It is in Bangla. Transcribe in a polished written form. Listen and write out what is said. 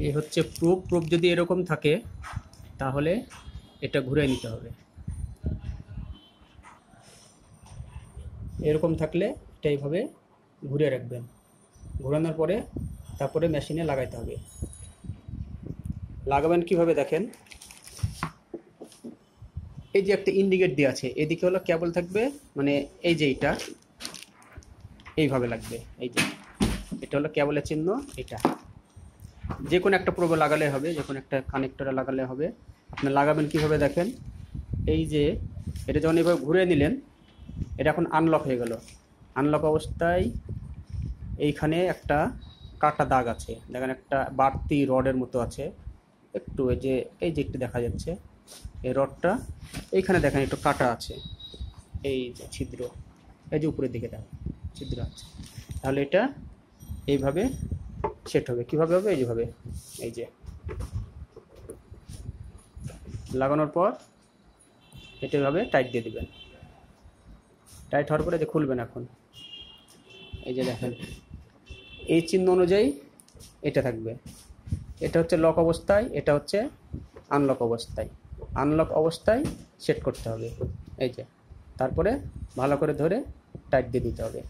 এই হচ্ছে প্রুফ। প্রুফ যদি এরকম থাকে তাহলে এটা ঘুরে নিতে হবে। এরকম থাকলে এটা এইভাবে ঘুরে রাখবেন। ঘোরানোর পরে তারপরে মেশিনে লাগাইতে হবে। লাগাবেন কিভাবে দেখেন, এই যে একটা ইন্ডিকেট দেওয়া আছে, এদিকে হলো কেবল থাকবে, মানে এই যে এইটা এইভাবে লাগবে। এই যে এটা হলো কেবলের চিহ্ন। এটা যে কোনো একটা প্রোবে লাগালে হবে, যে কোনো একটা কানেক্টরে লাগালে হবে। আপনি লাগাবেন কিভাবে দেখেন, এই যে এটা যখন এভাবে ঘুরে নিলেন, এটা এখন আনলক হয়ে গেল। আনলক অবস্থায় এইখানে একটা কাটা দাগ আছে, দেখেন একটা বাড়তি রডের মতো আছে একটু, এই যে একটু দেখা যাচ্ছে এই রডটা, এইখানে দেখেন একটু কাটা আছে, এই যে ছিদ্র, এই যে উপরের দিকে দেখেন ছিদ্র আছে। তাহলে এটা এইভাবে সেট হবে। কিভাবে হবে, এইভাবে, এই যে লাগানোর পর এটা এভাবে টাইট দিয়ে দিবেন। টাইট হওয়ার পরে যে খুলবেন এখন, এই যে দেখেন এই চিহ্ন অনুযায়ী এটা থাকবে। এটা হচ্ছে লক অবস্থায়, এটা হচ্ছে আনলক অবস্থায়। আনলক অবস্থায় সেট করতে হবে, এই যে। তারপরে ভালো করে ধরে টাইট দিয়ে দিতে হবে।